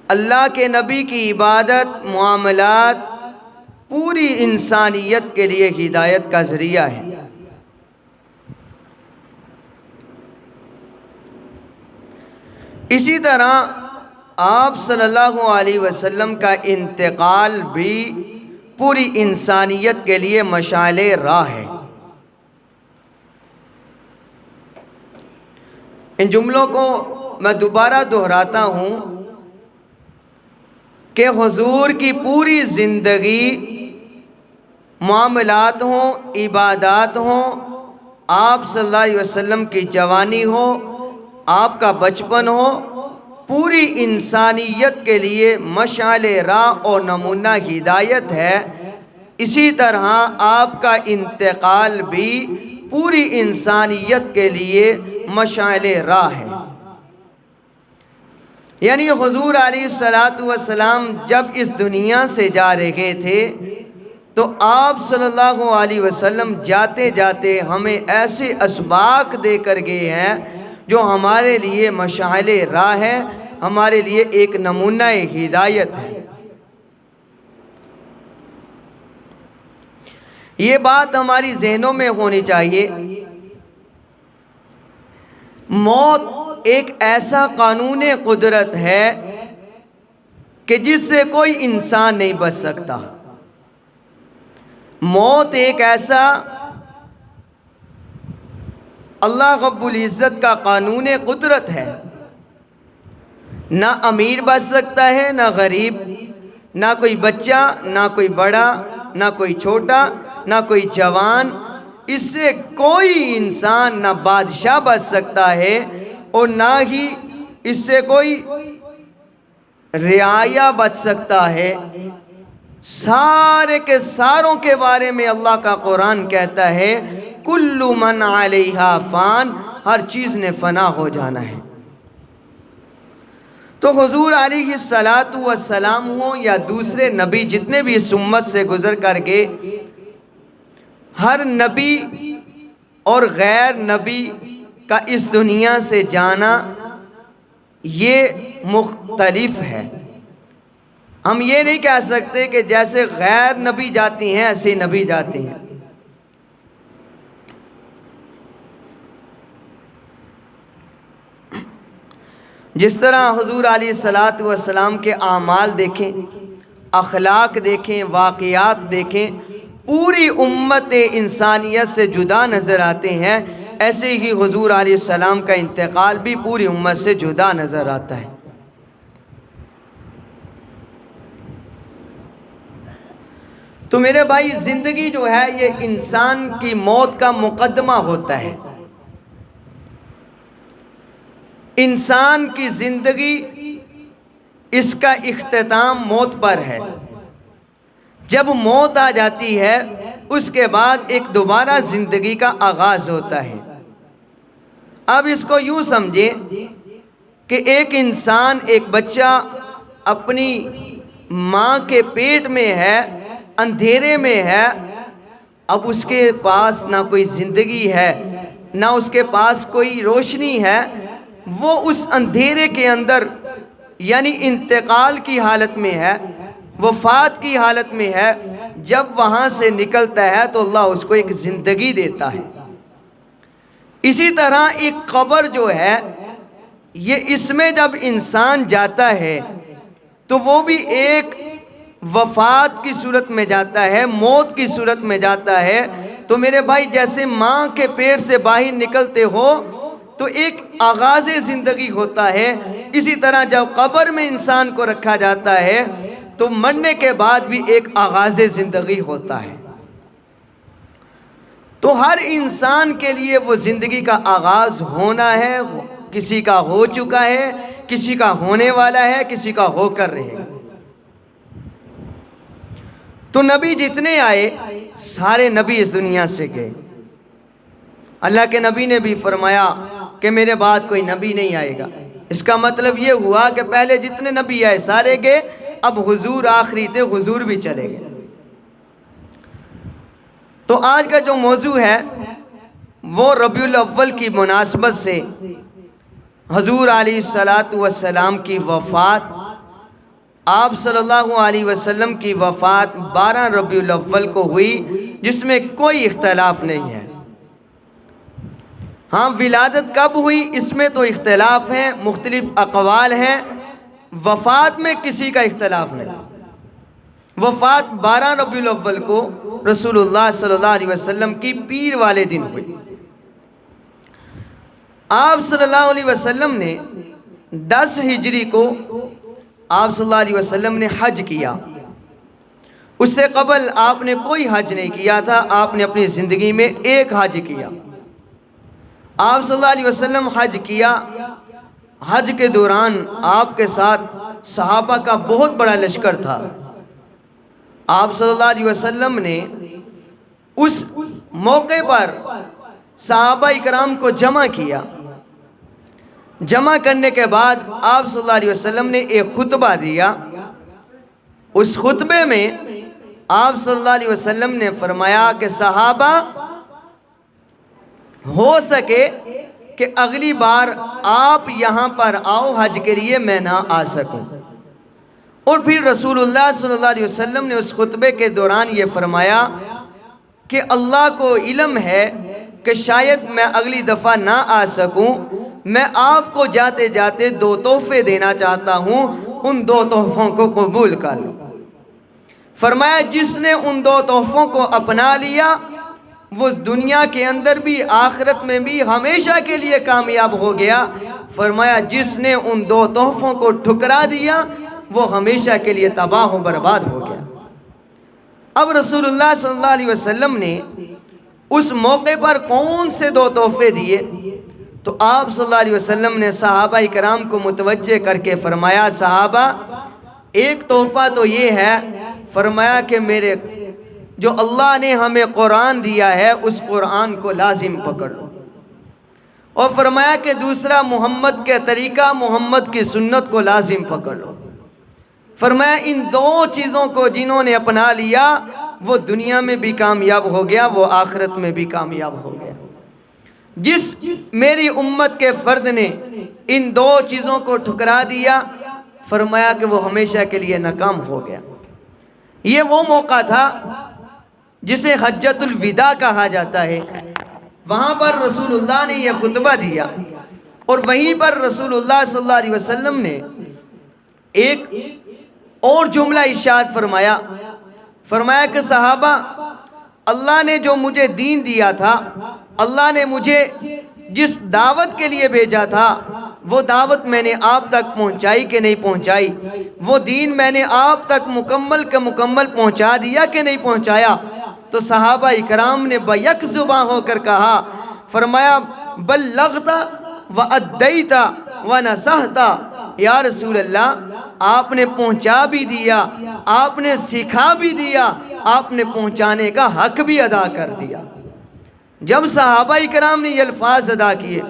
اللہ کے نبی کی عبادت، معاملات پوری انسانیت کے لیے ہدایت کا ذریعہ ہے۔ اسی طرح آپ صلی اللہ علیہ وسلم کا انتقال بھی پوری انسانیت کے لیے مشعل راہ ہے۔ ان جملوں کو میں دوبارہ دہراتا ہوں کہ حضور کی پوری زندگی، معاملات ہوں، عبادات ہوں، آپ صلی اللہ علیہ وسلم کی جوانی ہو، آپ کا بچپن ہو، پوری انسانیت کے لیے مشعل راہ اور نمونہ ہدایت ہے۔ اسی طرح آپ کا انتقال بھی پوری انسانیت کے لیے مشعل راہ ہے۔ یعنی حضور علیہ السلام جب اس دنیا سے جا رہے تھے تو آپ صلی اللہ علیہ وسلم جاتے جاتے ہمیں ایسے اسباق دے کر گئے ہیں جو ہمارے لیے مشعل راہ ہے، ہمارے لیے ایک نمونہ ہدایت ہے۔ یہ بات ہماری ذہنوں میں ہونی چاہیے، موت ایک ایسا قانون قدرت ہے کہ جس سے کوئی انسان نہیں بچ سکتا۔ موت ایک ایسا اللہ رب العزت کا قانون قدرت ہے، نہ امیر بچ سکتا ہے، نہ غریب، نہ کوئی بچہ، نہ کوئی بڑا، نہ کوئی چھوٹا، نہ کوئی جوان، اس سے کوئی انسان، نہ بادشاہ بچ سکتا ہے اور نہ ہی اس سے کوئی رعایا بچ سکتا ہے۔ سارے کے ساروں کے بارے میں اللہ کا قرآن کہتا ہے کل من علیہا فان، ہر چیز نے فنا ہو جانا ہے۔ تو حضور علیہ السلام ہوں یا دوسرے نبی جتنے بھی اس امت سے گزر کر گئے، ہر نبی اور غیر نبی کا اس دنیا سے جانا یہ مختلف ہے۔ ہم یہ نہیں کہہ سکتے کہ جیسے غیر نبی جاتے ہیں ایسے نبی جاتے ہیں۔ جس طرح حضور علیہ السلام کے اعمال دیکھیں، اخلاق دیکھیں، واقعات دیکھیں، پوری امت انسانیت سے جدا نظر آتے ہیں، ایسے ہی حضور علیہ السلام کا انتقال بھی پوری امت سے جدا نظر آتا ہے۔ تو میرے بھائی، زندگی جو ہے یہ انسان کی موت کا مقدمہ ہوتا ہے۔ انسان کی زندگی، اس کا اختتام موت پر ہے۔ جب موت آ جاتی ہے اس کے بعد ایک دوبارہ زندگی کا آغاز ہوتا ہے۔ اب اس کو یوں سمجھیں کہ ایک انسان، ایک بچہ اپنی ماں کے پیٹ میں ہے، اندھیرے میں ہے، اب اس کے پاس نہ کوئی زندگی ہے، نہ اس کے پاس کوئی روشنی ہے، وہ اس اندھیرے کے اندر یعنی انتقال کی حالت میں ہے، وفات کی حالت میں ہے۔ جب وہاں سے نکلتا ہے تو اللہ اس کو ایک زندگی دیتا ہے۔ اسی طرح ایک قبر جو ہے، یہ اس میں جب انسان جاتا ہے تو وہ بھی ایک وفات کی صورت میں جاتا ہے، موت کی صورت میں جاتا ہے۔ تو میرے بھائی، جیسے ماں کے پیٹ سے باہر نکلتے ہو تو ایک آغاز زندگی ہوتا ہے، اسی طرح جب قبر میں انسان کو رکھا جاتا ہے تو مرنے کے بعد بھی ایک آغاز زندگی ہوتا ہے۔ تو ہر انسان کے لیے وہ زندگی کا آغاز ہونا ہے، کسی کا ہو چکا ہے، کسی کا ہونے والا ہے، کسی کا ہو کر رہے گا۔ تو نبی جتنے آئے، سارے نبی اس دنیا سے گئے۔ اللہ کے نبی نے بھی فرمایا کہ میرے بعد کوئی نبی نہیں آئے گا۔ اس کا مطلب یہ ہوا کہ پہلے جتنے نبی آئے سارے گئے، اب حضور آخری تھے، حضور بھی چلے گئے۔ تو آج کا جو موضوع ہے وہ ربیع الاول کی مناسبت سے حضور علیہ السلام کی وفات آپ صلی اللہ علیہ وسلم کی وفات 12 ربیع الاول کو ہوئی، جس میں کوئی اختلاف نہیں ہے۔ ہاں ولادت کب ہوئی اس میں تو اختلاف ہیں، مختلف اقوال ہیں، وفات میں کسی کا اختلاف نہیں۔ وفات 12 ربیع الاول کو رسول اللہ صلی اللہ علیہ وسلم کی پیر والے دن ہوئی۔ آپ صلی اللہ علیہ وسلم نے 10 ہجری کو آپ صلی اللہ علیہ وسلم نے حج کیا۔ اس سے قبل آپ نے کوئی حج نہیں کیا تھا، آپ نے اپنی زندگی میں ایک حج کیا۔ آپ صلی اللہ علیہ وسلم حج کیا۔ حج کے دوران آپ کے ساتھ صحابہ کا بہت بڑا لشکر تھا۔ آپ صلی اللہ علیہ وسلم نے اس موقع پر صحابہ اکرام کو جمع کیا۔ جمع کرنے کے بعد آپ صلی اللہ علیہ وسلم نے ایک خطبہ دیا۔ اس خطبے میں آپ صلی اللہ علیہ وسلم نے فرمایا کہ صحابہ، ہو سکے کہ اگلی بار آپ یہاں پر آؤ حج کے لیے، میں نہ آ سکوں۔ اور پھر رسول اللہ صلی اللہ علیہ وسلم نے اس خطبے کے دوران یہ فرمایا کہ اللہ کو علم ہے کہ شاید میں اگلی دفعہ نہ آ سکوں، میں آپ کو جاتے جاتے 2 تحفے دینا چاہتا ہوں، ان 2 تحفوں کو قبول کر لو۔ فرمایا جس نے ان 2 تحفوں کو اپنا لیا وہ دنیا کے اندر بھی آخرت میں بھی ہمیشہ کے لیے کامیاب ہو گیا۔ فرمایا جس نے ان 2 تحفوں کو ٹھکرا دیا وہ ہمیشہ کے لیے تباہ و برباد ہو گیا۔ اب رسول اللہ صلی اللہ علیہ وسلم نے اس موقع پر کون سے 2 تحفے دیے؟ تو آپ صلی اللہ علیہ وسلم نے صحابہ کرام کو متوجہ کر کے فرمایا، صحابہ ایک تحفہ تو یہ ہے، فرمایا کہ میرے جو اللہ نے ہمیں قرآن دیا ہے اس قرآن کو لازم پکڑ لو، اور فرمایا کہ دوسرا محمد کے طریقہ، محمد کی سنت کو لازم پکڑ لو۔ فرمایا ان 2 چیزوں کو جنہوں نے اپنا لیا وہ دنیا میں بھی کامیاب ہو گیا، وہ آخرت میں بھی کامیاب ہو گیا۔ جس میری امت کے فرد نے ان 2 چیزوں کو ٹھکرا دیا، فرمایا کہ وہ ہمیشہ کے لیے ناکام ہو گیا۔ یہ وہ موقع تھا جسے حجۃ الوداع کہا جاتا ہے۔ وہاں پر رسول اللہ نے یہ خطبہ دیا، اور وہیں پر رسول اللہ صلی اللہ علیہ وسلم نے ایک اور جملہ ارشاد فرمایا۔ فرمایا کہ صحابہ، اللہ نے جو مجھے دین دیا تھا، اللہ نے مجھے جس دعوت کے لیے بھیجا تھا، وہ دعوت میں نے آپ تک پہنچائی کہ نہیں پہنچائی؟ وہ دین میں نے آپ تک مکمل کا مکمل پہنچا دیا کہ نہیں پہنچایا؟ تو صحابہ اکرام نے بیک زباں ہو کر کہا، فرمایا بلغت و ادیت و نصحت، یا رسول اللہ آپ نے پہنچا بھی دیا، آپ نے سکھا بھی دیا، آپ نے پہنچانے کا حق بھی ادا کر دیا۔ جب صحابہ اکرام نے یہ الفاظ ادا کیے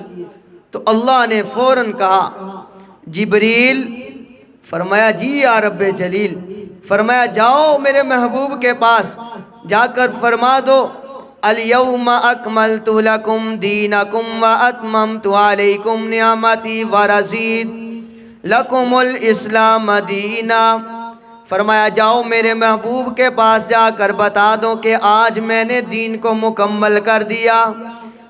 تو اللہ نے فوراً کہا، جبریل، فرمایا جی یا رب جلیل، فرمایا جاؤ میرے محبوب کے پاس جا کر فرما دو، الیوم اکملت لکم دینکم و اتممت علیکم نعمتی و رضیت لکم الاسلام دینا۔ فرمایا جاؤ میرے محبوب کے پاس جا کر بتا دو کہ آج میں نے دین کو مکمل کر دیا۔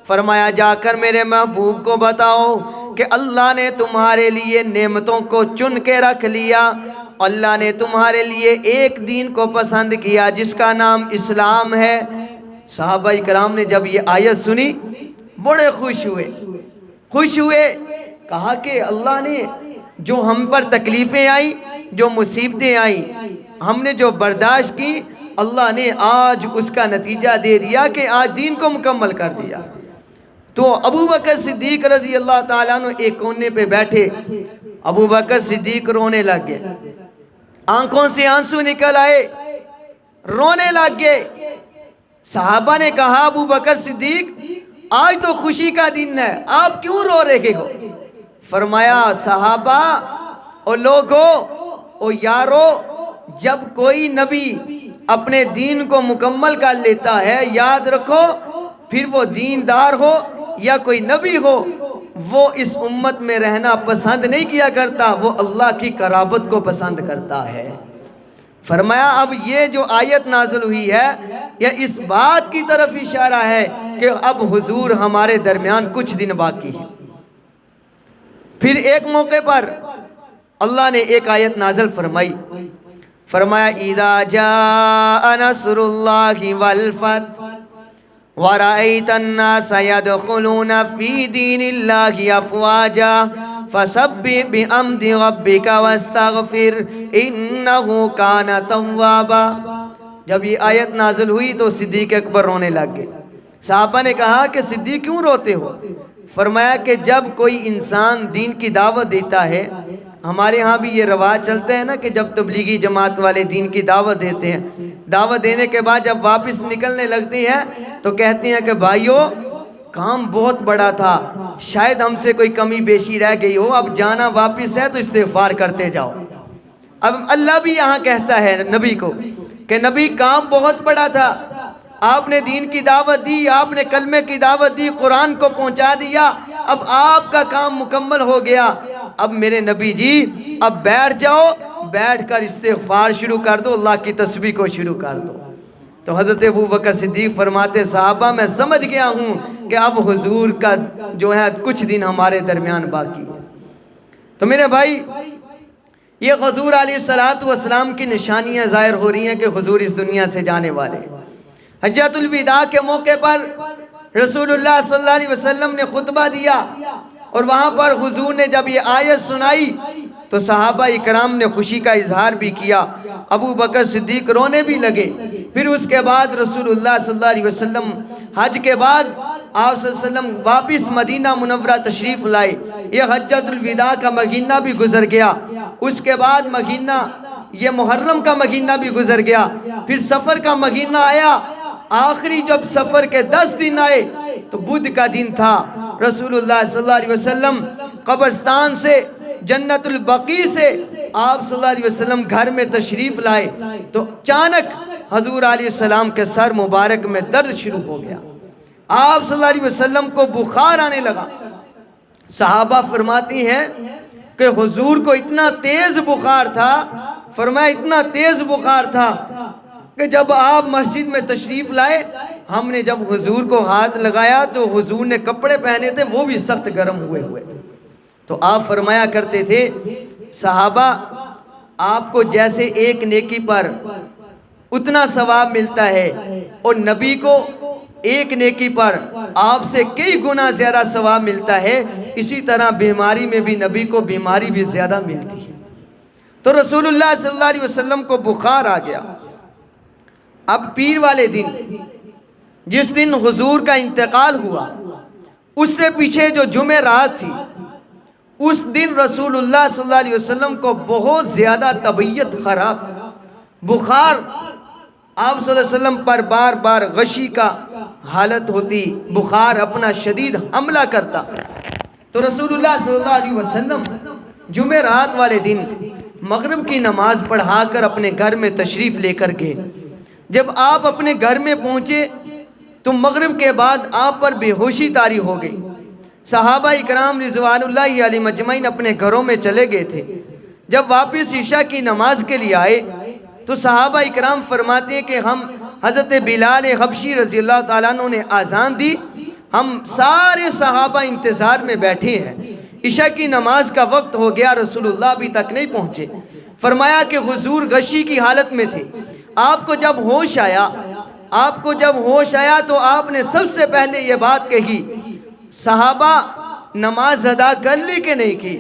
فرمایا جا کر میرے محبوب کو بتاؤ کہ اللہ نے تمہارے لیے نعمتوں کو چن کے رکھ لیا، اللہ نے تمہارے لیے ایک دین کو پسند کیا جس کا نام اسلام ہے۔ صحابہ کرام نے جب یہ آیت سنی بڑے خوش ہوئے، کہا کہ اللہ نے جو ہم پر تکلیفیں آئیں، جو مصیبتیں آئیں، ہم نے جو برداشت کی، اللہ نے آج اس کا نتیجہ دے دیا کہ آج دین کو مکمل کر دیا۔ تو ابو بکر صدیق رضی اللہ تعالیٰ عنہ ایک کونے پہ بیٹھے، ابو بکر صدیق رونے لگ گئے، آنکھوں سے آنسو نکل آئے، رونے لگ گئے۔ صحابہ نے کہا، ابو بکر صدیق آج تو خوشی کا دن ہے، آپ کیوں رو رہے ہو؟ فرمایا صحابہ او لوگو او یارو، جب کوئی نبی اپنے دین کو مکمل کر لیتا ہے، یاد رکھو پھر وہ دیندار ہو یا کوئی نبی ہو، وہ اس امت میں رہنا پسند نہیں کیا کرتا، وہ اللہ کی قرابت کو پسند کرتا ہے۔ فرمایا اب یہ جو آیت نازل ہوئی ہے یہ اس بات کی طرف اشارہ ہے کہ اب حضور ہمارے درمیان کچھ دن باقی ہے۔ پھر ایک موقع پر اللہ نے ایک آیت نازل فرمائی، فرمایا اذا جاء نصر اللہ والفتح وَرَأَيْتَ النَّاسَ يَدْخُلُونَ فِي دِينِ اللَّهِ أَفْوَاجًا فَسَبِّحْ بِحَمْدِ رَبِّكَ وَاسْتَغْفِرْ إِنَّهُ كَانَ تَوَّابًا۔ جب یہ آیت نازل ہوئی تو صدیق اکبر رونے لگ گئے۔ صحابہ نے کہا کہ صدیق کیوں روتے ہو؟ فرمایا کہ جب کوئی انسان دین کی دعوت دیتا ہے، ہمارے ہاں بھی یہ رواج چلتا ہے نا کہ جب تبلیغی جماعت والے دین کی دعوت دیتے ہیں، دعوت دینے کے بعد جب واپس نکلنے لگتی ہیں تو کہتے ہیں کہ بھائیو کام بہت بڑا تھا، شاید ہم سے کوئی کمی بیشی رہ گئی ہو، اب جانا واپس ہے تو استغفار کرتے جاؤ۔ اب اللہ بھی یہاں کہتا ہے نبی کو کہ نبی کام بہت بڑا تھا، آپ نے دین کی دعوت دی، آپ نے کلمے کی دعوت دی، قرآن کو پہنچا دیا، اب آپ کا کام مکمل ہو گیا، اب میرے نبی جی اب بیٹھ جاؤ، بیٹھ کر استغفار شروع کر دو، اللہ کی تسبیح کو شروع کر دو۔ تو حضرت ابوبکر صدیق فرماتے صحابہ میں سمجھ گیا ہوں کہ اب حضور کا جو ہے کچھ دن ہمارے درمیان باقی ہے۔ تو میرے بھائی یہ حضور علیہ السلام کی نشانیاں ظاہر ہو رہی ہیں کہ حضور اس دنیا سے جانے والے ہیں۔ حجۃ الوداع کے موقع پر رسول اللہ صلی اللہ علیہ وسلم نے خطبہ دیا اور وہاں پر حضور نے جب یہ آیت سنائی تو صحابہ اکرام نے خوشی کا اظہار بھی کیا، ابو بکر صدیق رونے بھی لگے۔ پھر اس کے بعد رسول اللہ صلی اللہ علیہ وسلم حج کے بعد آپ صلی اللہ علیہ وسلم واپس مدینہ منورہ تشریف لائے، یہ حجۃ الوداع کا مہینہ بھی گزر گیا، اس کے بعد مہینہ یہ محرم کا مہینہ بھی گزر گیا، پھر سفر کا مہینہ آیا، آخری جب سفر کے 10 دن آئے تو بدھ کا دن تھا، رسول اللہ صلی اللہ علیہ وسلم قبرستان سے جنت البقیع سے آپ صلی اللہ علیہ وسلم گھر میں تشریف لائے تو اچانک حضور علیہ السلام کے سر مبارک میں درد شروع ہو گیا، آپ صلی اللہ علیہ وسلم کو بخار آنے لگا۔ صحابہ فرماتی ہیں کہ حضور کو اتنا تیز بخار تھا، فرمایا اتنا تیز بخار تھا کہ جب آپ مسجد میں تشریف لائے ہم نے جب حضور کو ہاتھ لگایا تو حضور نے کپڑے پہنے تھے وہ بھی سخت گرم ہوئے تھے۔ تو آپ فرمایا کرتے تھے صحابہ آپ کو جیسے ایک نیکی پر اتنا ثواب ملتا ہے اور نبی کو ایک نیکی پر آپ سے کئی گنا زیادہ ثواب ملتا ہے، اسی طرح بیماری میں بھی نبی کو بیماری بھی زیادہ ملتی ہے۔ تو رسول اللہ صلی اللہ علیہ وسلم کو بخار آ گیا۔ اب پیر والے دن جس دن حضور کا انتقال ہوا اس سے پیچھے جو جمعرات تھی اس دن رسول اللہ صلی اللہ علیہ وسلم کو بہت زیادہ طبیعت خراب، بخار، آپ صلی اللہ علیہ وسلم پر بار بار غشی کا حالت ہوتی، بخار اپنا شدید حملہ کرتا۔ تو رسول اللہ صلی اللہ علیہ وسلم جمعرات والے دن مغرب کی نماز پڑھا کر اپنے گھر میں تشریف لے کر گئے۔ جب آپ اپنے گھر میں پہنچے تو مغرب کے بعد آپ پر بے ہوشی طاری ہو گئی۔ صحابہ اکرام رضوان اللہ علیہ مجمعین اپنے گھروں میں چلے گئے تھے۔ جب واپس عشاء کی نماز کے لیے آئے تو صحابہ اکرام فرماتے ہیں کہ ہم حضرت بلال حبشی رضی اللہ تعالیٰ عنہ نے آذان دی، ہم سارے صحابہ انتظار میں بیٹھے ہیں، عشاء کی نماز کا وقت ہو گیا، رسول اللہ ابھی تک نہیں پہنچے۔ فرمایا کہ حضور غشی کی حالت میں تھے، آپ کو جب ہوش آیا تو آپ نے سب سے پہلے یہ بات کہی صحابہ نماز ادا کر لی کہ نہیں کی؟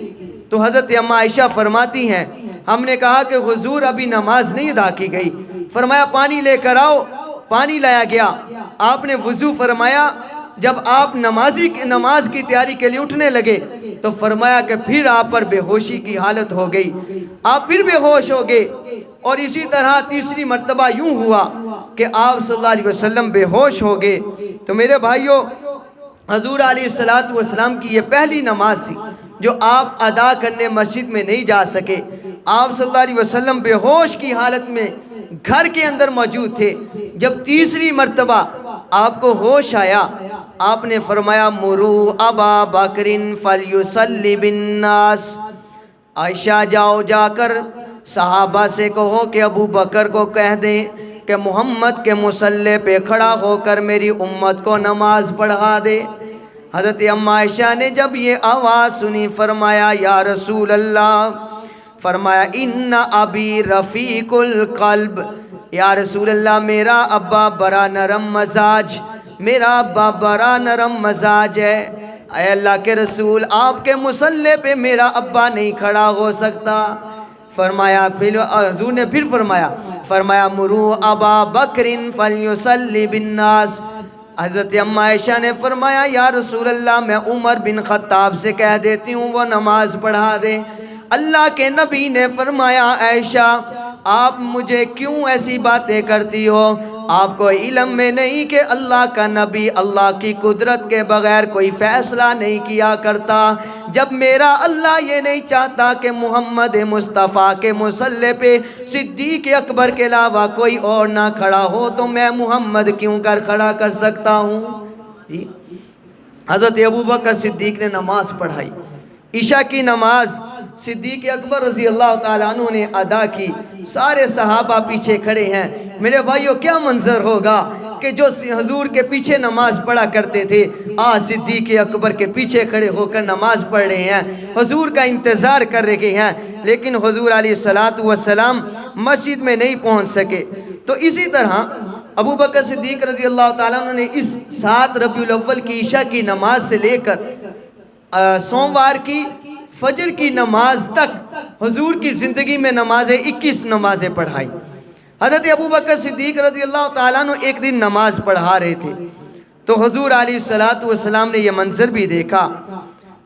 تو حضرت اماں عائشہ فرماتی ہیں ہم نے کہا کہ حضور ابھی نماز نہیں ادا کی گئی۔ فرمایا پانی لے کر آؤ، پانی لایا گیا، آپ نے وضو فرمایا، جب آپ نماز کی تیاری کے لیے اٹھنے لگے تو فرمایا کہ پھر آپ پر بے ہوشی کی حالت ہو گئی، آپ پھر بے ہوش ہو گئے، اور اسی طرح تیسری مرتبہ یوں ہوا کہ آپ صلی اللہ علیہ وسلم بے ہوش ہو گئے۔ تو میرے بھائیوں حضور علیہ السلام کی یہ پہلی نماز تھی جو آپ ادا کرنے مسجد میں نہیں جا سکے، آپ صلی اللہ علیہ وسلم بے ہوش کی حالت میں گھر کے اندر موجود تھے۔ جب تیسری مرتبہ آپ کو ہوش آیا آپ نے فرمایا مرو ابا بکرن فلیصلی بالناس، عائشہ جاؤ جا کر صحابہ سے کہو کہ ابو بکر کو کہہ دیں کہ محمد کے مصلی پہ کھڑا ہو کر میری امت کو نماز پڑھا دے۔ حضرت ام عائشہ نے جب یہ آواز سنی فرمایا یا رسول اللہ، فرمایا ان ابی رفیق القلب، یا رسول اللہ میرا ابا بڑا نرم مزاج، میرا ابا بڑا نرم مزاج ہے، اے اللہ کے رسول آپ کے مصلی پہ میرا ابا نہیں کھڑا ہو سکتا۔ فرمایا پھر حضور نے پھر فرمایا مرو ابا بکرن فلیصلی بالناس۔ حضرت ام عائشہ نے فرمایا یا رسول اللہ میں عمر بن خطاب سے کہہ دیتی ہوں وہ نماز پڑھا دے۔ اللہ کے نبی نے فرمایا عائشہ آپ مجھے کیوں ایسی باتیں کرتی ہو؟ آپ کو علم میں نہیں کہ اللہ کا نبی اللہ کی قدرت کے بغیر کوئی فیصلہ نہیں کیا کرتا؟ جب میرا اللہ یہ نہیں چاہتا کہ محمد مصطفیٰ کے مصلی پہ صدیق اکبر کے علاوہ کوئی اور نہ کھڑا ہو تو میں محمد کیوں کر کھڑا کر سکتا ہوں؟ جی حضرت ابوبکر صدیق نے نماز پڑھائی، عشاء کی نماز صدیق اکبر رضی اللہ تعالیٰ عنہ نے ادا کی، سارے صحابہ پیچھے کھڑے ہیں۔ میرے بھائیو کیا منظر ہوگا کہ جو حضور کے پیچھے نماز پڑھا کرتے تھے آج صدیق اکبر کے پیچھے کھڑے ہو کر نماز پڑھ رہے ہیں، حضور کا انتظار کر رہے ہیں، لیکن حضور علیہ السلام مسجد میں نہیں پہنچ سکے۔ تو اسی طرح ابوبکر صدیق رضی اللہ تعالیٰ عنہ نے اس 7 ربیع الاول کی عشاء کی نماز سے لے کر سوموار کی فجر کی نماز تک حضور کی زندگی میں 21 نمازیں پڑھائی۔ حضرت ابوبکر صدیق رضی اللہ تعالیٰ عنہ ایک دن نماز پڑھا رہے تھے تو حضور علیہ السلام نے یہ منظر بھی دیکھا۔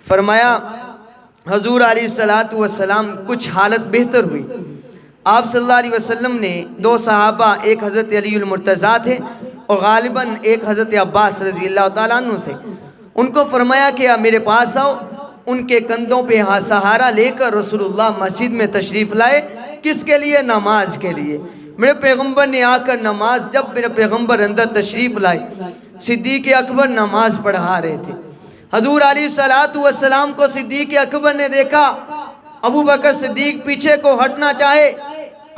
فرمایا حضور علیہ السلام کچھ حالت بہتر ہوئی، آپ صلی اللہ علیہ وسلم نے 2 صحابہ، ایک حضرت علی المرتضیٰ تھے اور غالباً ایک حضرت عباس رضی اللہ تعالیٰ عنہ تھے، ان کو فرمایا کہ آپ میرے پاس آؤ۔ ان کے کندھوں پہ سہارا لے کر رسول اللہ مسجد میں تشریف لائے، کس کے لیے؟ نماز کے لیے۔ میرے پیغمبر نے آ کر جب میرے پیغمبر اندر تشریف لائے، صدیق اکبر نماز پڑھا رہے تھے۔ حضور علیہ السلام کو صدیق اکبر نے دیکھا، ابوبکر صدیق پیچھے کو ہٹنا چاہے،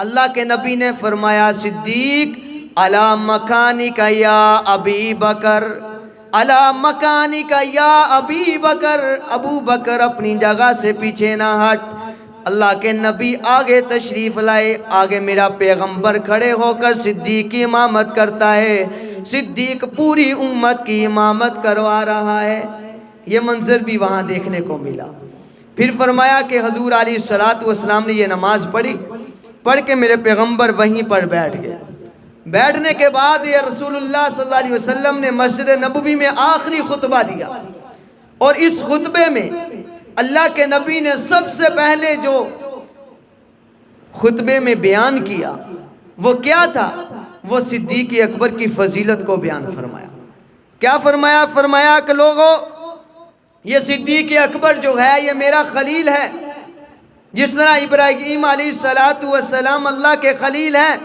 اللہ کے نبی نے فرمایا صدیق علی مکانک یا ابی بکر، علی مکانک یا ابی بکر، ابو بکر اپنی جگہ سے پیچھے نہ ہٹ۔ اللہ کے نبی آگے تشریف لائے، آگے میرا پیغمبر کھڑے ہو کر صدیق کی امامت کرتا ہے، صدیق پوری امت کی امامت کروا رہا ہے۔ یہ منظر بھی وہاں دیکھنے کو ملا۔ پھر فرمایا کہ حضور علیہ السلام نے یہ نماز پڑھ کے میرے پیغمبر وہیں پر بیٹھ گئے۔ بیٹھنے کے بعد یہ رسول اللہ صلی اللہ علیہ وسلم نے مسجد نبوی میں آخری خطبہ دیا، اور اس خطبے میں اللہ کے نبی نے سب سے پہلے جو خطبے میں بیان کیا وہ کیا تھا؟ وہ صدیق اکبر کی فضیلت کو بیان فرمایا۔ کیا فرمایا؟ فرمایا کہ لوگوں یہ صدیق اکبر جو ہے یہ میرا خلیل ہے، جس طرح ابراہیم علیہ السلام اللہ کے خلیل ہیں،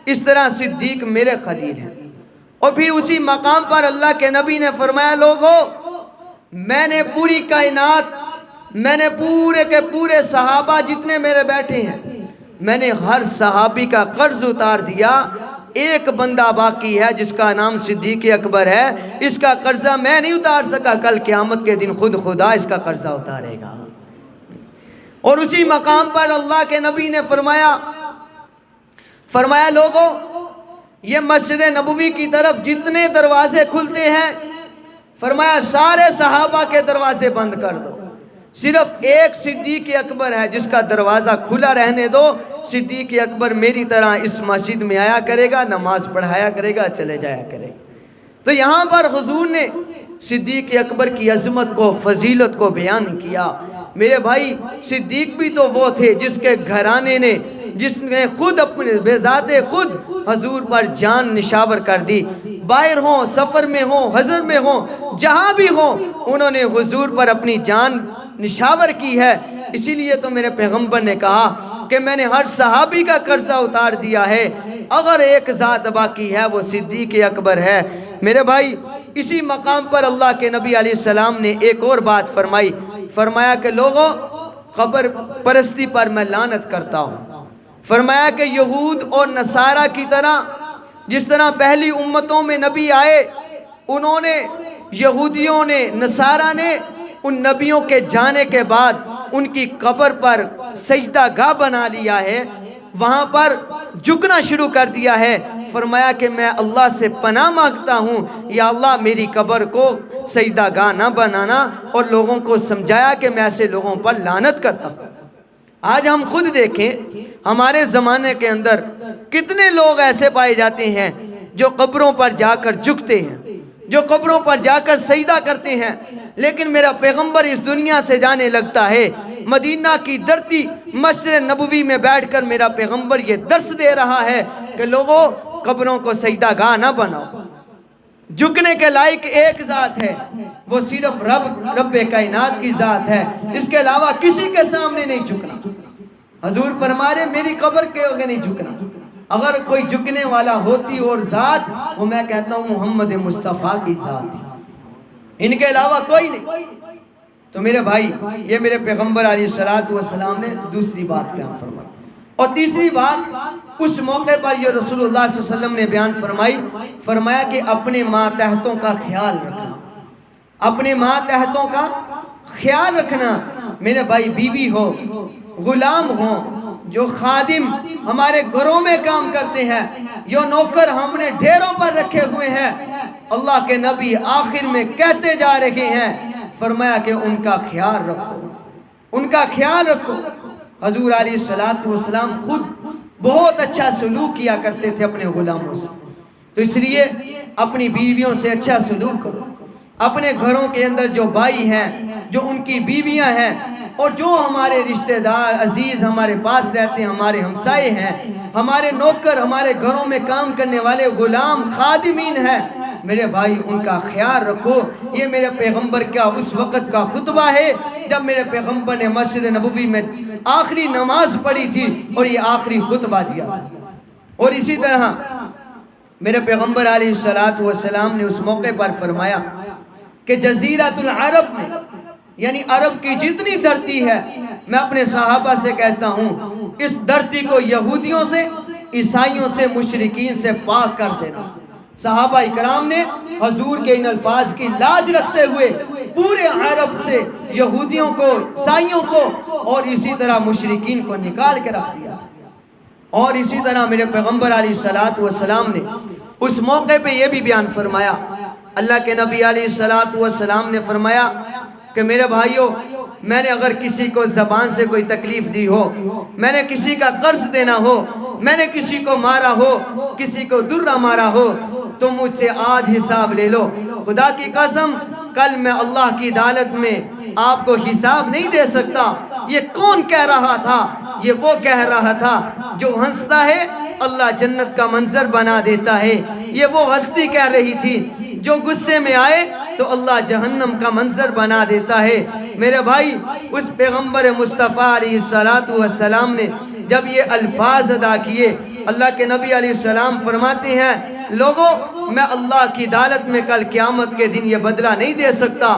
اس طرح صدیق میرے خلیل ہیں۔ اور پھر اسی مقام پر اللہ کے نبی نے فرمایا لوگوں میں نے پوری کائنات، میں نے پورے کے پورے صحابہ جتنے میرے بیٹھے ہیں، میں نے ہر صحابی کا قرض اتار دیا، ایک بندہ باقی ہے جس کا نام صدیق اکبر ہے، اس کا قرضہ میں نہیں اتار سکا، کل قیامت کے دن خود خدا اس کا قرضہ اتارے گا۔ اور اسی مقام پر اللہ کے نبی نے فرمایا لوگوں یہ مسجد نبوی کی طرف جتنے دروازے کھلتے ہیں، فرمایا سارے صحابہ کے دروازے بند کر دو، صرف ایک صدیق اکبر ہے جس کا دروازہ کھلا رہنے دو۔ صدیق اکبر میری طرح اس مسجد میں آیا کرے گا، نماز پڑھایا کرے گا، چلے جایا کرے گا۔ تو یہاں پر حضور نے صدیق اکبر کی عظمت کو، فضیلت کو بیان کیا۔ میرے بھائی صدیق بھی تو وہ تھے جس کے گھرانے نے، جس نے خود اپنے بذات خود حضور پر جان نشاور کر دی، باہر ہوں، سفر میں ہوں، حضر میں ہوں، جہاں بھی ہوں، انہوں نے حضور پر اپنی جان نشاور کی ہے۔ اسی لیے تو میرے پیغمبر نے کہا کہ میں نے ہر صحابی کا قرضہ اتار دیا ہے، اگر ایک ذات باقی ہے وہ صدیق اکبر ہے۔ میرے بھائی اسی مقام پر اللہ کے نبی علیہ السلام نے ایک اور بات فرمائی، فرمایا کہ لوگوں قبر پرستی پر میں لعنت کرتا ہوں۔ فرمایا کہ یہود اور نصارہ کی طرح جس طرح پہلی امتوں میں نبی آئے، انہوں نے یہودیوں نے نصارہ نے ان نبیوں کے جانے کے بعد ان کی قبر پر سجدہ گاہ بنا لیا ہے، وہاں پر جھکنا شروع کر دیا ہے۔ فرمایا کہ میں اللہ سے پناہ مانگتا ہوں، یا اللہ میری قبر کو سجدہ گاہ نہ بنانا، اور لوگوں کو سمجھایا کہ میں ایسے لوگوں پر لعنت کرتا ہوں۔ آج ہم خود دیکھیں ہمارے زمانے کے اندر کتنے لوگ ایسے پائے جاتے ہیں جو قبروں پر جا کر جھکتے ہیں، جو قبروں پر جا کر سجدہ کرتے ہیں، لیکن میرا پیغمبر اس دنیا سے جانے لگتا ہے، مدینہ کی دھرتی مسجد نبوی میں بیٹھ کر میرا پیغمبر یہ درس دے رہا ہے کہ لوگوں قبروں کو سجدہ گاہ نہ بناؤ۔ جھکنے کے لائق ایک ذات ہے، وہ صرف رب کائنات کی ذات ہے، اس کے علاوہ کسی کے سامنے نہیں جھکنا۔ حضور فرما رہے میری قبر کے آگے نہیں جھکنا۔ اگر کوئی جھکنے والا ہوتی اور ذات، وہ میں کہتا ہوں محمد مصطفیٰ کی ذات تھی، ان کے علاوہ کوئی نہیں۔ تو میرے بھائی یہ میرے پیغمبر علیہ السلام نے دوسری بات بیان فرمائی۔ اور تیسری بات اس موقع پر یہ رسول اللہ صلی اللہ علیہ وسلم نے بیان فرمائی، فرمایا کہ اپنے ماتحتوں کا خیال رکھنا، اپنے ماتحتوں کا خیال رکھنا۔ میرے بھائی بیوی ہو، غلام ہو، جو خادم ہمارے گھروں میں کام کرتے ہیں، یہ نوکر ہم نے ڈھیروں پر رکھے ہوئے ہیں، اللہ کے نبی آخر میں کہتے جا رہے ہیں، فرمایا کہ ان کا خیال رکھو، ان کا خیال رکھو۔ حضور علیہ السلام خود بہت اچھا سلوک کیا کرتے تھے اپنے غلاموں سے، تو اس لیے اپنی بیویوں سے اچھا سلوک کرو۔ اپنے گھروں کے اندر جو بھائی ہیں، جو ان کی بیویاں ہیں، اور جو ہمارے رشتہ دار عزیز ہمارے پاس رہتے ہیں، ہمارے ہمسائے ہیں، ہمارے نوکر، ہمارے گھروں میں کام کرنے والے غلام خادمین ہیں، میرے بھائی ان کا خیال رکھو۔ یہ میرے پیغمبر کا اس وقت کا خطبہ ہے جب میرے پیغمبر نے مسجد نبوی میں آخری نماز پڑھی تھی اور یہ آخری خطبہ دیا تھا۔ اور اسی طرح میرے پیغمبر علیہ السلام نے اس موقع پر فرمایا کہ جزیرۃ العرب میں، یعنی عرب کی جتنی دھرتی ہے، میں اپنے صحابہ سے کہتا ہوں اس دھرتی کو یہودیوں سے، عیسائیوں سے، مشرکین سے پاک کر دینا۔ صحابہ اکرام نے حضور کے ان الفاظ کی لاج رکھتے ہوئے پورے عرب سے یہودیوں کو، عیسائیوں کو اور اسی طرح مشرکین کو نکال کے رکھ دیا تھا۔ اور اسی طرح میرے پیغمبر علیہ السلام نے اس موقع پہ یہ بھی بیان فرمایا، اللہ کے نبی علیہ السلام نے فرمایا کہ میرے بھائیوں، میں نے اگر کسی کو زبان سے کوئی تکلیف دی ہو، میں نے کسی کا قرض دینا ہو، میں نے کسی کو مارا ہو، کسی کو درہ مارا ہو، تو مجھ سے آج حساب لے لو۔ خدا کی قسم کل میں اللہ کی عدالت میں آپ کو حساب نہیں دے سکتا۔ یہ کون کہہ رہا تھا؟ یہ وہ کہہ رہا تھا جو ہنستا ہے اللہ جنت کا منظر بنا دیتا ہے۔ یہ وہ ہستی کہہ رہی تھی جو غصے میں آئے تو اللہ جہنم کا منظر بنا دیتا ہے۔ میرے بھائی اس پیغمبر مصطفیٰ علیہ السلام نے جب یہ الفاظ ادا کیے، اللہ کے نبی علیہ السلام فرماتے ہیں لوگوں، میں اللہ کی عدالت میں کل قیامت کے دن یہ بدلہ نہیں دے سکتا،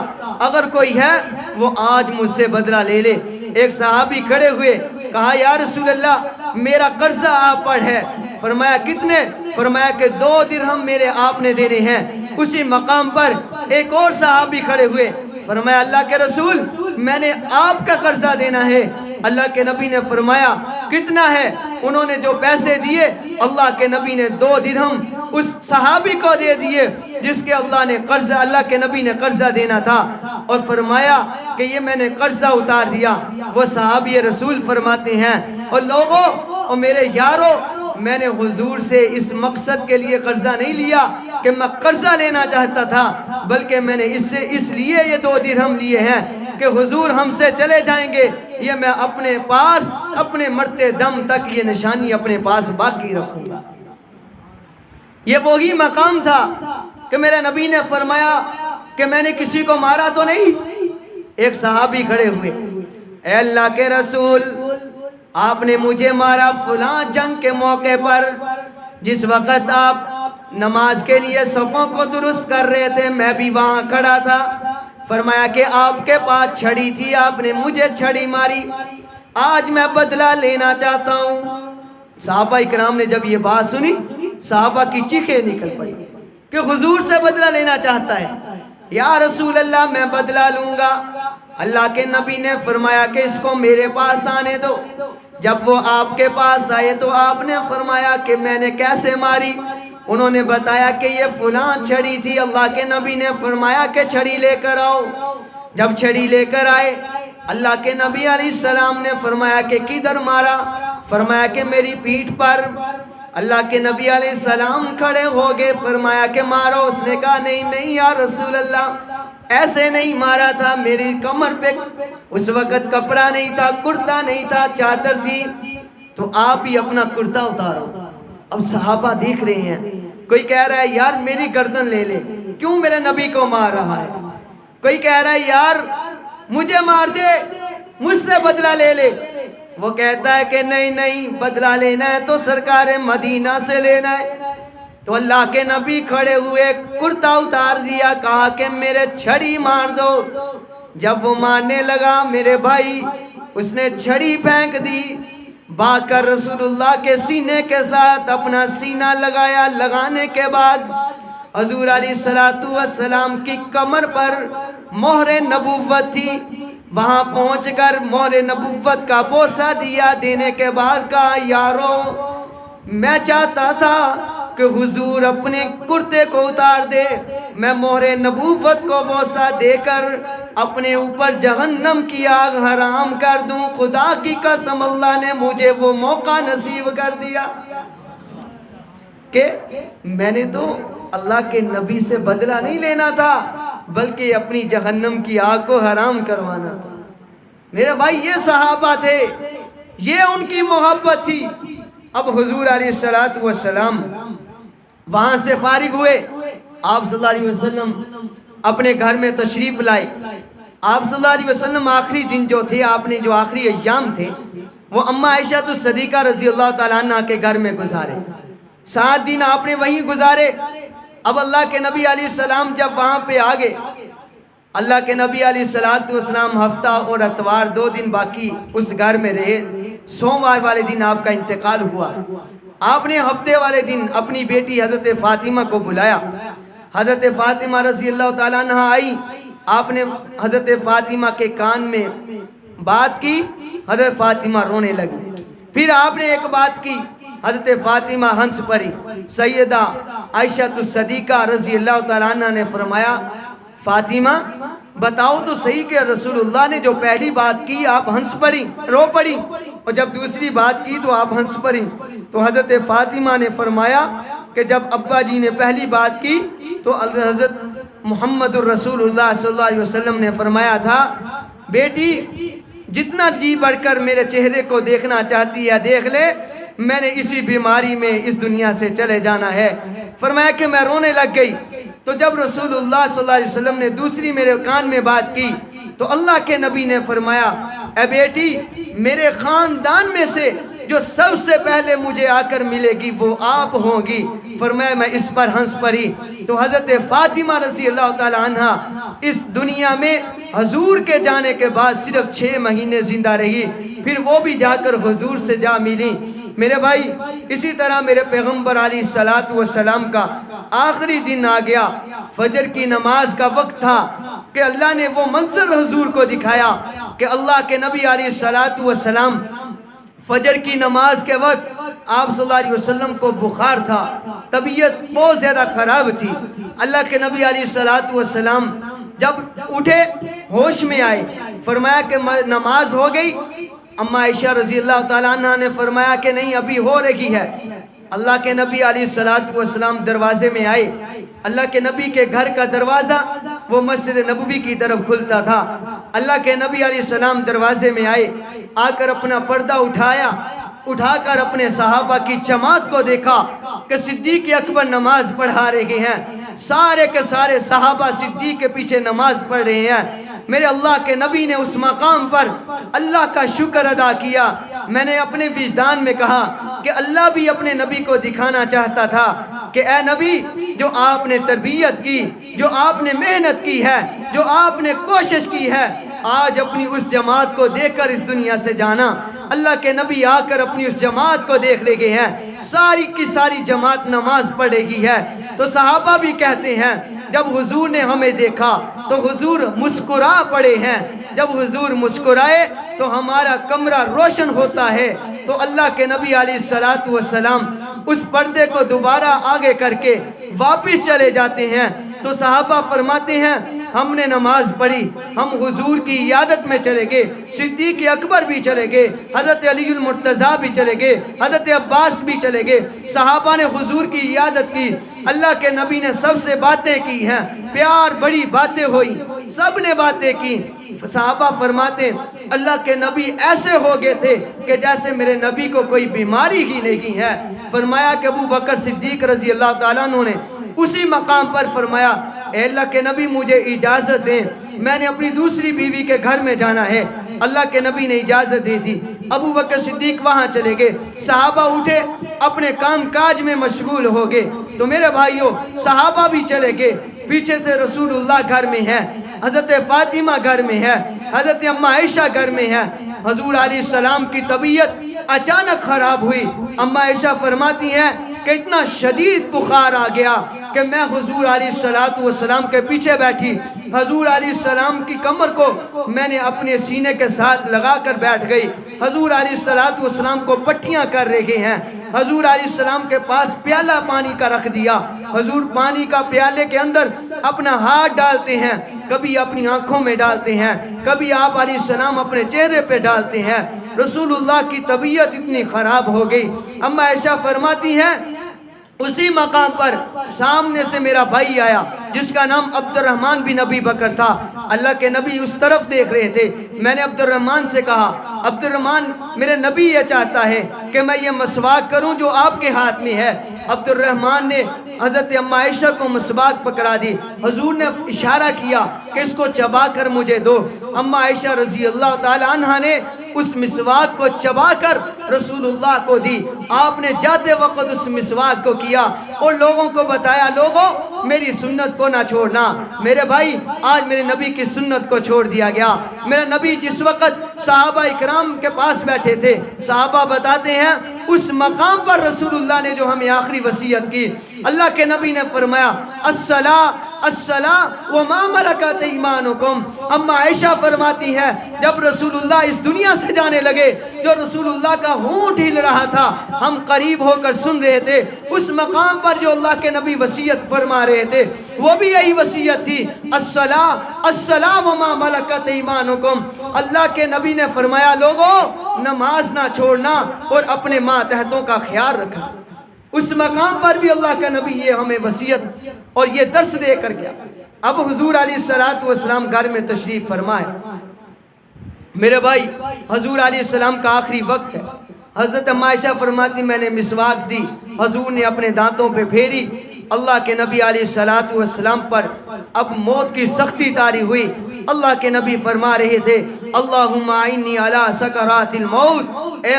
اگر کوئی ہے وہ آج مجھ سے بدلہ لے لے۔ ایک صحابی کھڑے ہوئے، کہا یا رسول اللہ میرا قرضہ آپ پر ہے۔ فرمایا کتنے؟ فرمایا کہ 2 درہم میرے آپ نے دینے ہیں۔ اسی مقام پر ایک اور صحابی کھڑے ہوئے، فرمایا اللہ کے رسول میں نے آپ کا قرضہ دینا ہے۔ اللہ کے نبی نے فرمایا کتنا ہے؟ انہوں نے جو پیسے دیے، اللہ کے نبی نے 2 درہم اس صحابی کو دے دیے جس کے اللہ کے نبی نے قرضہ دینا تھا، اور فرمایا کہ یہ میں نے قرضہ اتار دیا۔ وہ صحابی رسول فرماتے ہیں اور لوگوں اور میرے یاروں، میں نے حضور سے اس مقصد کے لیے قرضہ نہیں لیا کہ میں قرضہ لینا چاہتا تھا، بلکہ میں نے اس لیے یہ 2 درہم لیے ہیں کہ حضور ہم سے چلے جائیں گے، یہ میں اپنے پاس اپنے مرتے دم تک یہ نشانی اپنے پاس باقی رکھوں گا۔ یہ وہی مقام تھا کہ میرے نبی نے فرمایا کہ میں نے کسی کو مارا تو نہیں۔ ایک صحابی کھڑے ہوئے، اے اللہ کے رسول آپ نے مجھے مارا فلاں جنگ کے موقع پر، جس وقت آپ نماز کے لیے صفوں کو درست کر رہے تھے میں بھی وہاں کھڑا تھا. فرمایا کہ آپ کے پاس چھڑی تھی, آپ نے مجھے چھڑی ماری, آج میں بدلہ لینا چاہتا ہوں. صحابہ اکرام نے جب یہ بات سنی, صحابہ کی چیخیں نکل پڑی کہ حضور سے بدلہ لینا چاہتا ہے. یا رسول اللہ میں بدلہ لوں گا. اللہ کے نبی نے فرمایا کہ اس کو میرے پاس آنے دو. جب وہ آپ کے پاس آئے تو آپ نے فرمایا کہ میں نے کیسے ماری. انہوں نے بتایا کہ یہ فلاں چھڑی تھی. اللہ کے نبی نے فرمایا کہ چھڑی لے کر آؤ. جب چھڑی لے کر آئے اللہ کے نبی علیہ السلام نے فرمایا کہ کدھر مارا؟ فرمایا کہ میری پیٹھ پر. اللہ کے نبی علیہ السلام کھڑے ہو گئے, فرمایا کہ مارو. اس نے کہا نہیں نہیں یا رسول اللہ ایسے نہیں مارا تھا, میری کمر پہ اس وقت کپڑا نہیں تھا, کرتا نہیں تھا, چادر تھی. تو آپ ہی اپنا کرتا اتارو. اب صحابہ دیکھ رہے ہیں, کوئی کہہ رہا ہے یار میری گردن لے لے, کیوں میرے نبی کو مار رہا ہے. کوئی کہہ رہا ہے یار مجھے مار دے, مجھ سے بدلہ لے لے. وہ کہتا ہے کہ نہیں نہیں, بدلہ لینا ہے تو سرکار مدینہ سے لینا ہے. تو اللہ کے نبی کھڑے ہوئے, کرتا اتار دیا, کہا کہ میرے چھڑی مار دو. جب وہ مارنے لگا میرے بھائی, اس نے چھڑی پھینک دی. بھاگ کر رسول اللہ کے سینے کے ساتھ اپنا سینہ لگایا. لگانے کے بعد حضور علیہ السلام کی کمر پر مہر نبوت تھی. وہاں پہنچ کر مہر نبوت کا بوسہ دیا. دینے کے بعد کہا یارو میں چاہتا تھا کہ حضور اپنے کرتے کو اتار دے, میں مہر نبوت کو بوسہ دے کر اپنے اوپر جہنم کی آگ حرام کر دوں. خدا کی قسم اللہ نے مجھے وہ موقع نصیب کر دیا کہ میں نے تو اللہ کے نبی سے بدلہ نہیں لینا تھا, بلکہ اپنی جہنم کی آگ کو حرام کروانا تھا. میرے بھائی یہ صحابہ تھے, یہ ان کی محبت تھی. اب حضور علیہ السلام وہاں سے فارغ ہوئے. آپ صلی اللہ علیہ وسلم اپنے گھر میں تشریف لائے. آپ صلی اللہ علیہ وسلم آخری دن جو تھے, آپ نے جو آخری ایام تھے وہ اماں عائشہ الصدیقہ رضی اللہ تعالیٰ عنہ کے گھر میں گزارے. 7 دن آپ نے وہیں گزارے. اب اللہ کے نبی علیہ السلام جب وہاں پہ آگے, اللہ کے نبی علیہ السلام ہفتہ اور اتوار 2 دن باقی اس گھر میں رہے. سوموار والے دن آپ کا انتقال ہوا. آپ نے ہفتے والے دن اپنی بیٹی حضرت فاطمہ کو بلایا. حضرت فاطمہ رضی اللہ تعالیٰ عنہ آئی. آپ نے حضرت فاطمہ کے کان میں بات کی, حضرت فاطمہ رونے لگی. پھر آپ نے ایک بات کی, حضرت فاطمہ ہنس پڑی. سیدہ عائشہ الصدیقہ رضی اللہ تعالیٰ عنہ نے فرمایا فاطمہ بتاؤ تو صحیح کہ رسول اللہ نے جو پہلی بات کی آپ ہنس پڑی, رو پڑی, اور جب دوسری بات کی تو آپ ہنس پڑی. تو حضرت فاطمہ نے فرمایا کہ جب ابا جی نے پہلی بات کی تو حضرت محمد الرسول اللہ صلی اللہ علیہ وسلم نے فرمایا تھا بیٹی جتنا جی بڑھ کر میرے چہرے کو دیکھنا چاہتی ہے دیکھ لے, میں نے اسی بیماری میں اس دنیا سے چلے جانا ہے. فرمایا کہ میں رونے لگ گئی. تو جب رسول اللہ صلی اللہ علیہ وسلم نے دوسری میرے کان میں بات کی تو اللہ کے نبی نے فرمایا اے بیٹی میرے خاندان میں سے جو سب سے پہلے مجھے آ کر ملے گی وہ آپ ہوں گی. فرمایا میں اس پر ہنس پڑی. تو حضرت فاطمہ رضی اللہ تعالی عنہ اس دنیا میں حضور کے جانے کے بعد صرف 6 مہینے زندہ رہی, پھر وہ بھی جا کر حضور سے جا ملی. میرے بھائی اسی طرح میرے پیغمبر علیہ السلام کا آخری دن آ گیا. فجر کی نماز کا وقت تھا کہ اللہ نے وہ منظر حضور کو دکھایا کہ اللہ کے نبی علیہ السلام فجر کی نماز کے وقت آپ صلی اللہ علیہ وسلم کو بخار تھا, طبیعت بہت زیادہ خراب تھی. اللہ کے نبی علیہ السلام جب اٹھے ہوش میں آئے, فرمایا کہ نماز ہو گئی. اماں عائشہ رضی اللہ تعالیٰ عنہ نے فرمایا کہ نہیں ابھی ہو رہی ہے. اللہ کے نبی علیہ السلام دروازے میں آئے. اللہ کے نبی کے گھر کا دروازہ وہ مسجد نبوی کی طرف کھلتا تھا. اللہ کے نبی علیہ السلام دروازے میں آئے, آ کر اپنا پردہ اٹھایا, اٹھا کر اپنے صحابہ کی جماعت کو دیکھا کہ صدیق اکبر نماز پڑھا رہے ہیں. سارے کے سارے صحابہ صدیق کے پیچھے نماز پڑھ رہے ہیں. میرے اللہ کے نبی نے اس مقام پر اللہ کا شکر ادا کیا. میں نے اپنے وجدان میں کہا کہ اللہ بھی اپنے نبی کو دکھانا چاہتا تھا کہ اے نبی، جو آپ نے تربیت کی، جو آپ نے محنت کی ہے، جو آپ نے کوشش کی ہے، آج اپنی اس جماعت کو دیکھ کر اس دنیا سے جانا۔ اللہ کے نبی آ کر اپنی اس جماعت کو دیکھ لے گئے ہیں، ساری کی ساری جماعت نماز پڑھے گی ہے۔ تو صحابہ بھی کہتے ہیں جب حضور نے ہمیں دیکھا تو حضور مسکرا پڑے ہیں، جب حضور مسکرائے تو ہمارا کمرہ روشن ہوتا ہے۔ تو اللہ کے نبی علیہ السلام اس پردے کو دوبارہ آگے کر کے واپس چلے جاتے ہیں۔ تو صحابہ فرماتے ہیں ہم نے نماز پڑھی، ہم حضور کی عیادت میں چلے گئے، صدیق اکبر بھی چلے گئے، حضرت علی المرتضیٰ بھی چلے گئے، حضرت عباس بھی چلے گئے، صحابہ نے حضور کی عیادت کی۔ اللہ کے نبی نے سب سے باتیں کی ہیں، پیار بڑی باتیں ہوئی، سب نے باتیں کی۔ صحابہ فرماتے اللہ کے نبی ایسے ہو گئے تھے کہ جیسے میرے نبی کو کوئی بیماری ہی نہیں ہے۔ فرمایا کہ ابو بکر صدیق رضی اللہ تعالیٰ عنہ نے اسی مقام پر فرمایا اے اللہ کے نبی مجھے اجازت دیں، میں نے اپنی دوسری بیوی کے گھر میں جانا ہے۔ اللہ کے نبی نے اجازت دی تھی، ابو بکر صدیق وہاں چلے گئے، صحابہ اٹھے اپنے کام کاج میں مشغول ہو گئے۔ تو میرے بھائیوں صحابہ بھی چلے گئے، پیچھے سے رسول اللہ گھر میں ہے، حضرت فاطمہ گھر میں ہے، حضرت اماں عائشہ گھر میں ہے۔ حضور علیہ السلام کی طبیعت اچانک خراب ہوئی۔ اماں عائشہ فرماتی ہیں کہ اتنا شدید بخار آ گیا کہ میں حضور علیہ السلام کے پیچھے بیٹھی، حضور علیہ السلام کی کمر کو میں نے اپنے سینے کے ساتھ لگا کر بیٹھ گئی۔ حضور علیہ السلام کو پٹھیاں کر رہے ہیں، حضور علیہ السلام کے پاس پیالہ پانی کا رکھ دیا، حضور پانی کا پیالے کے اندر اپنا ہاتھ ڈالتے ہیں، کبھی اپنی آنکھوں میں ڈالتے ہیں، کبھی آپ علیہ السلام اپنے چہرے پہ ڈالتے ہیں۔ رسول اللہ کی طبیعت اتنی خراب ہو گئی۔ اماں عائشہ فرماتی ہیں اسی مقام پر سامنے سے میرا بھائی آیا جس کا نام عبد الرحمن بن ابی بکر تھا۔ اللہ کے نبی اس طرف دیکھ رہے تھے، میں نے عبد الرحمن سے کہا عبد الرحمن میرے نبی یہ چاہتا ہے کہ میں یہ مسواک کروں جو آپ کے ہاتھ میں ہے۔ عبد الرحمن نے حضرت اماں عائشہ کو مسواک پکڑا دی، حضور نے اشارہ کیا کہ اس کو چبا کر مجھے دو۔ اماں عائشہ رضی اللہ تعالی عنہ نے اس مسواک کو چبا کر رسول اللہ کو دی۔ آپ نے جاتے وقت اس مسواک کو کیا اور لوگوں کو بتایا لوگوں میری سنت کو نہ چھوڑنا۔ میرے بھائی آج میرے نبی کی سنت کو چھوڑ دیا گیا۔ میرا نبی جس وقت صحابہ اکرام کے پاس بیٹھے تھے، صحابہ بتاتے ہیں اس مقام پر رسول اللہ نے جو ہمیں آخری وصیت کی، اللہ کے نبی نے فرمایا الصلاۃ وما ملکت ایمانکم۔ اماں عائشہ فرماتی ہے جب رسول اللہ اس دنیا سے جانے لگے، جو رسول اللہ کا ہونٹ ہل رہا تھا ہم قریب ہو کر سن رہے تھے، اس مقام پر جو اللہ کے نبی وصیت فرما رہے تھے وہ بھی یہی وصیت تھی، الصلاۃ وما ملکت ایمانکم۔ اللہ کے نبی نے فرمایا لوگوں نماز نہ چھوڑنا اور اپنے ماتحتوں کا خیال رکھنا۔ اس مقام پر بھی اللہ کا نبی یہ ہمیں وصیت اور یہ درس دے کر گیا۔ اب حضور علیہ السلام گھر میں تشریف فرمائے۔ میرے بھائی حضور علیہ السلام کا آخری وقت ہے۔ حضرت اماں عائشہ فرماتی میں نے مسواک دی، حضور نے اپنے دانتوں پہ پھیری۔ اللہ کے نبی علیہ السلام پر اب موت کی سختی طاری ہوئی۔ اللہ کے نبی فرما رہے تھے اللہم اعنی علی سکرات الموت، اے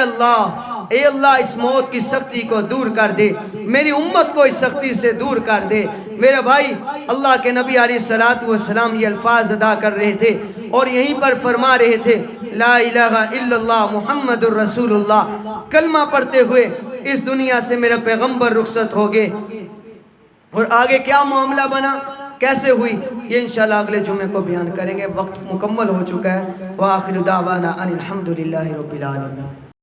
اللہ اس موت کی سختی کو دور کر دے، میری امت کو اس سختی سے دور کر دے۔ میرے بھائی اللہ کے نبی علیہ السلام یہ الفاظ ادا کر رہے تھے اور یہیں پر فرما رہے تھے لا الہ الا اللہ محمد الرسول اللہ۔ کلمہ پڑھتے ہوئے اس دنیا سے میرا پیغمبر رخصت ہو گئے، اور آگے کیا معاملہ بنا، کیسے ہوئی، یہ انشاءاللہ اگلے جمعے کو بیان کریں گے۔ وقت مکمل ہو چکا ہے۔ وآخر دعوانا ان الحمدللہ رب العالمین۔